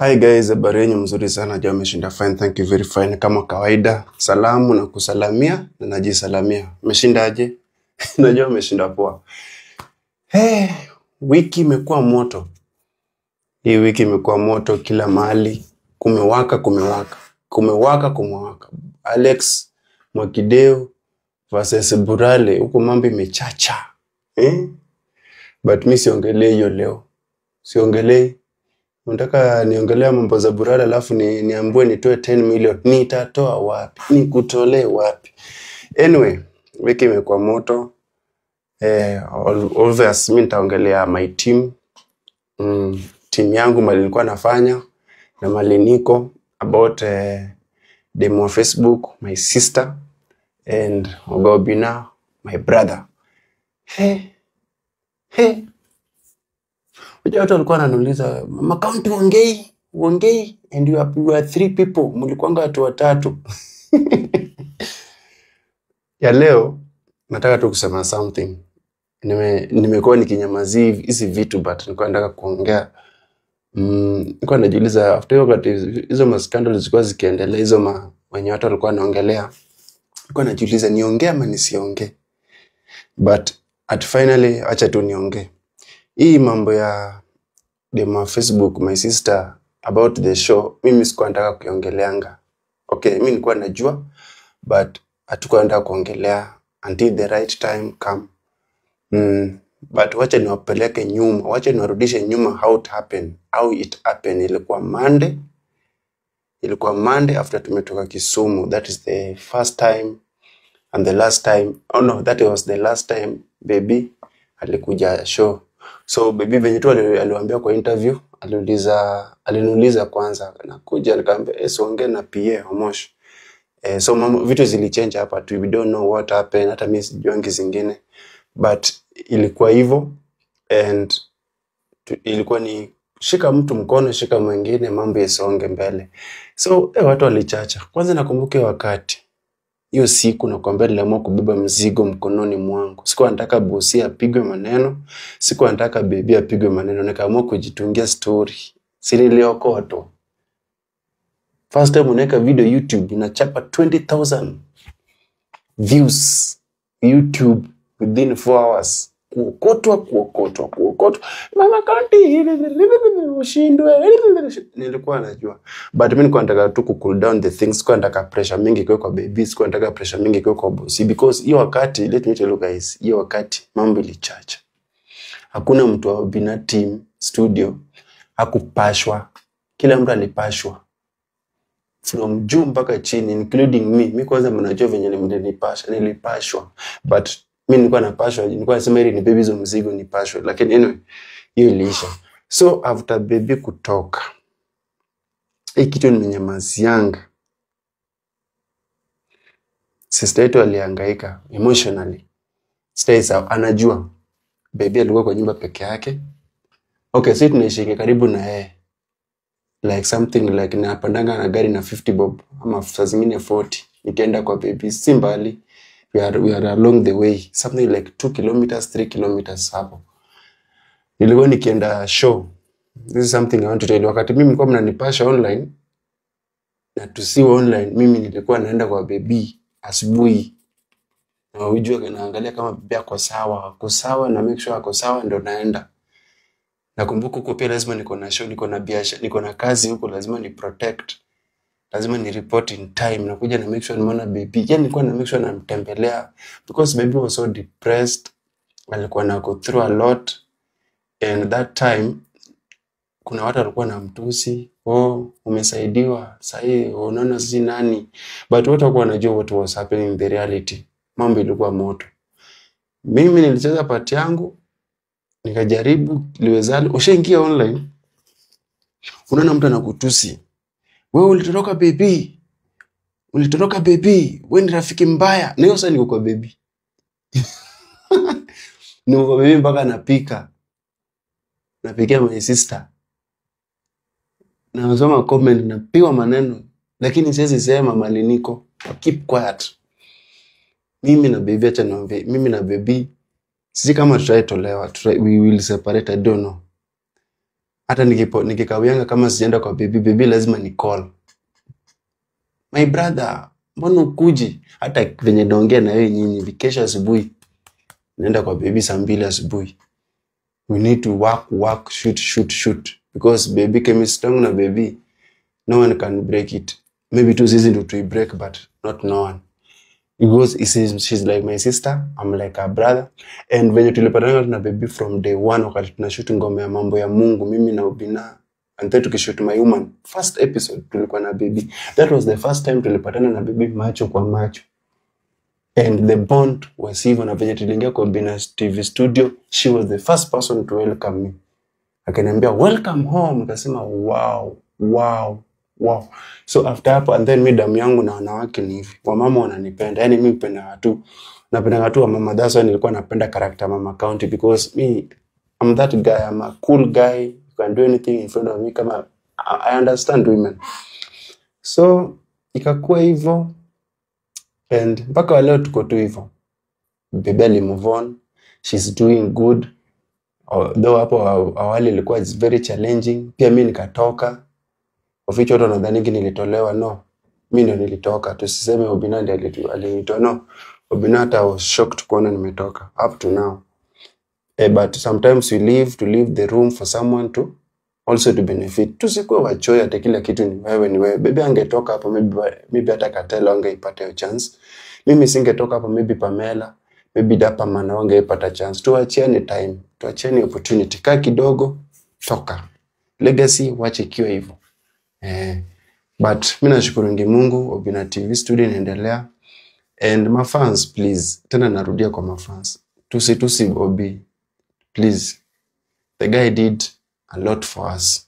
Hi guys, habari yenu mzuri sana. Jao meshinda fine, thank you very fine. Kama kawaida, salamu na kusalamia na najisalamia. Meshinda aje? Najua meshinda poa. Wiki imekuwa moto. Hii wiki imekuwa moto kila mahali. Kumewaka. Alex Mwakideu versus Burale, huko mambo imechacha. But mimi siongelee hiyo leo. Siongelee. Unataka niongelea mambo za Burale alafu niambue nitoe 10 million. Nitatoa wapi? Nikutolee wapi? Anyway, wiki imekuwa moto. Always mimi nitaongelea my team. Team yangu mali nilikuwa nafanya na mali niko about demo Facebook, my sister and Ogobina, my brother. Watu walikuwa wananiuliza, "Mama count uongei and you are 3 people, mlikuanga watu watatu." Ya leo nataka tu kusema something. Nimekuwa nikinyamazia hizi vitu but nilikuwa nataka kuongea. Nilikuwa najiuliza after hizo scandals zilikuwa zikiendelea, hizo wenye watu walikuwa wanaongelea. Nilikuwa najiuliza niongee ama nisiongee. But finally acha tu niongee. Hii mambo ya demo Facebook, my sister, about the show, mimi sikuwa nataka kuongeleanga. Okay, mimi nilikuwa najua but hatukuwa nataka kuongelea until the right time come. But wacha niwapeleke nyuma, wacha niwarudishe nyuma how it happened. Ilikuwa Monday after tumetoka Kisumu. That is the first time and the last time. Oh no, that was the last time baby alikuja show. So baby venye tu aliwaambia kwa interview, aliniuliza kwanza nakuja, nikamwambia songe na PA Omosh. So vitu zilichange hapa tu, we don't know what happened, hata mimi sijuangi zingine, but ilikuwa hivyo and ilikuwa ni shika mtu mkono shika mwingine, mambo yasonge mbele. So watu walichacha. Kwanza nakumbuke wakati hiyo siku nakwambia niliamua kubeba mzigo mkononi mwangu. Sikuwa nataka bosi apigwe maneno, sikuwa nataka baby apigwe maneno, nikaamua kujitungia story. Niliokoa tu. First time unaweka video YouTube inachapa 20,000 views YouTube within 4 hours. Kuokotwa. Mama Kanti ushindwe. Nilikuwa najua. But mimi nilikuwa nataka tu cool down the things. Sikuwa nataka pressure mingi kwa baby, sikuwa nataka pressure mingi kwa boss, because hiyo wakati, let me tell you guys, hiyo wakati mambo ilichacha. Hakuna mtu wa Bina team studio hakupashwa. Kila mtu alipashwa from juu mpaka chini, including me. Mimi kwanza mnajua venye nilipashwa. But mimi nilikuwa napashwa, nilikuwa nasema hili ni baby zo mzigo nipashwe, lakini anyway hiyo iliisha. So after baby kutoka, hii kitu nimenyamazianga. Sister yetu alihangaika emotionally. Sister anajua baby alikuwa kwa nyumba peke yake. Okay, sisi tunaishi karibu na yeye. Like something like napandanga na gari na 50 bob ama saa zingine 40 nikienda kwa baby, si mbali. We are along the way, something like 2 kilometers 3 kilometers hapo. Nilikuwa nikienda show. This is something I want to tell you. Wakati mimi nilikuwa mnanipasha online na tusiwe online, mimi nilikuwa naenda kwa baby asubuhi. Na ujue naangalia kama baby ako sawa na make sure ako sawa ndio naenda. Nakumbuka huko pia lazima niko na show, niko na biashara, niko na kazi huko, lazima ni protect. Lazima ni report in time. Nakuja na make sure nimeona baby. Yani nilikuwa na make sure namtembelea because baby was so depressed. Alikuwa na go through a lot. And that time kuna watu walikuwa na mtusi, umesaidiwa sahi, unaona si nani. But watu walikuwa wanajua what was happening in the reality. Mambo ilikuwa moto. Mimi nilicheza part yangu, nikajaribu liwezalo. Ushaingia online, unaona mtu anakutusi, wewe ulitoroka baby, wewe ni rafiki mbaya. Na hiyo sasa niko kwa baby. Niko kwa baby mpaka napikia my sister. Na nasoma comment napiwa maneno, lakini siwezi sema mali niko. Keep quiet. Mimi na baby acha niombe. Mimi na baby sisi kama tutaitolewa, we will separate, I don't know. Hata nikikawianga kama sijaenda kwa baby lazima ni call. My brother, mbona ukuji? Hata venye naongea na wewe nyinyi, kesho asubuhi naenda kwa baby saa 2 asubuhi. We need to work, shoot. Because baby chemistry yangu na baby, no one can break it. Maybe too easy to break, but not no one. Because she's like my sister, I'm like her brother. And venye tulipatana na baby from day one, wakati tunashoot ngoma ya mambo ya Mungu, mimi na Obina, and then tukishoot My Woman, first episode tulikuwa na baby. That was the first time tulipatana na baby macho kwa macho. And the bond was even na venye tuliingia kwa Obina TV studio, she was the first person to welcome me. Akaniambia welcome home, nikasema wow. So after hapo, and then mi damu yangu na wanawake ni hivi. Wamama wananipenda. Yani mimi napenda watu. Napenda watu wa mama. That's why nilikuwa napenda character Mama County, because I'm that guy. I'm a cool guy. You can do anything in front of me. Kama I understand women. So ikakuwa hivyo, and mpaka leo tuko tu hivyo. Baby move on. She's doing good. Though hapo awali ilikuwa it's very challenging. Pia mimi nikatoka. Oficho watu wanadhani nilitolewa. No, mimi ndio nilitoka. Tusiseme Obina ndiye alinitoa. No, Obina hata was shocked kuona nimetoka up to now. But sometimes we leave the room for someone to also to benefit. Tusikuwe wachoyo hata kila kitu ni wewe. Baby angetoka hapo, maybe hata Katelo angeipata hiyo chance. Mimi singetoka hapo, maybe Pamela, maybe Dapa Mana angeipata chance. Tuachiane time, tuachiane opportunity. Kaa kidogo, toka. Legacy wache kiwe hivyo. But mimi nashukuru Mungu, Obina TV studio inaendelea. And my fans, please, tena narudia kwa my fans, tusi Obi, please. The guy did a lot for us.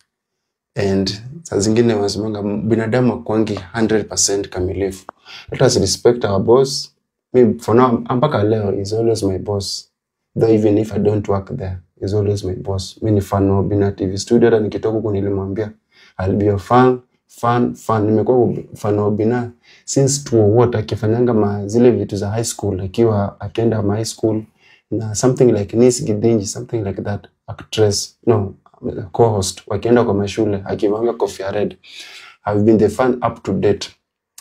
And saa zingine wasemanga binadamu kwangi 100% kamilifu. Let us respect our boss. Me for now, mpaka leo is always my boss. Though even if I don't work there, is always my boss. Mimi ni fan wa Obina TV studio, hata nikitoka huko nilimwambia I'll be your fan. Nimekuwa fan wa Obina since what akifanyanga zile vitu za high school, akiwa akienda high school na something like Nis Gidinji, something like that, actress, no, co-host, wakienda kwa mashule akivanga Kofia Red. I've been the fan up to date.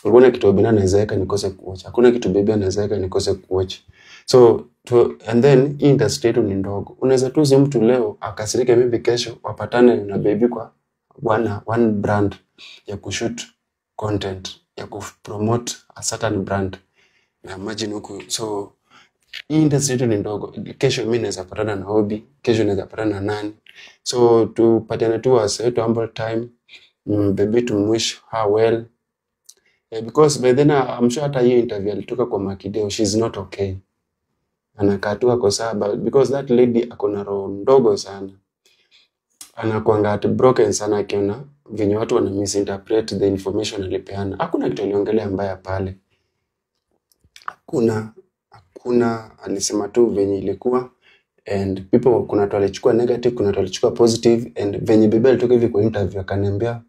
Hakuna kitu Obina anawezeka nikose kuwatch, hakuna kitu baby anawezeka nikose kuwatch. So and then industry ni ndogo. Unaweza tu mtu leo akasirike, maybe kesho wapatane na baby kwa one brand ya kushoot content, ya kupromote a certain brand. Na imagine huko. So industry ni ndogo. Kesho mimi naweza patana na Obi, kesho naweza patana na nani. So tupatane tu to humble time. Baby to wish her well. Because by then I'm sure hata hiyo interview alitoka kwa Makideo, she's not okay. Anakatua kwa sababu because that lady akona roho ndogo sana. Anakuanga at broken sana akiona venye watu wana misinterpret the information alipeana. Hakuna kitu aliongelea mbaya pale. Hakuna, alisema tu venye ilikuwa, and people kuna watu walichukua negative, kuna watu walichukua positive, and venye baby alitoka hivi kwa interview akaniambia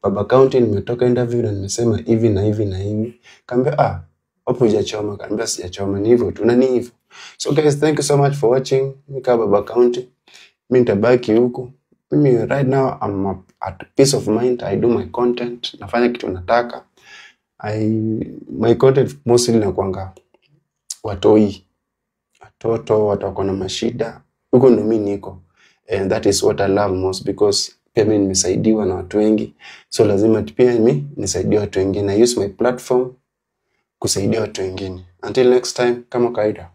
Baba County nimetoka interview na nimesema hivi na hivi na hivi. Kaambia hapo hujachoma, kaambia sijachoma, ni hivyo tu na ni hivyo. So guys, thank you so much for watching. Nika Baba County. Mimi nitabaki huko. Mimi right now I'm at peace of mind. I do my content. Nafanya kitu nataka. My content mostly nakuanga watoi. Watoto, watu wako na mashida. Huko ndo mimi niko. And that is what I love most, because pia mimi nimesaidiwa na watu wengi. So lazima pia mimi nisaidie watu wengine. I use my platform kusaidia watu wengine. Until next time, kama kawaida.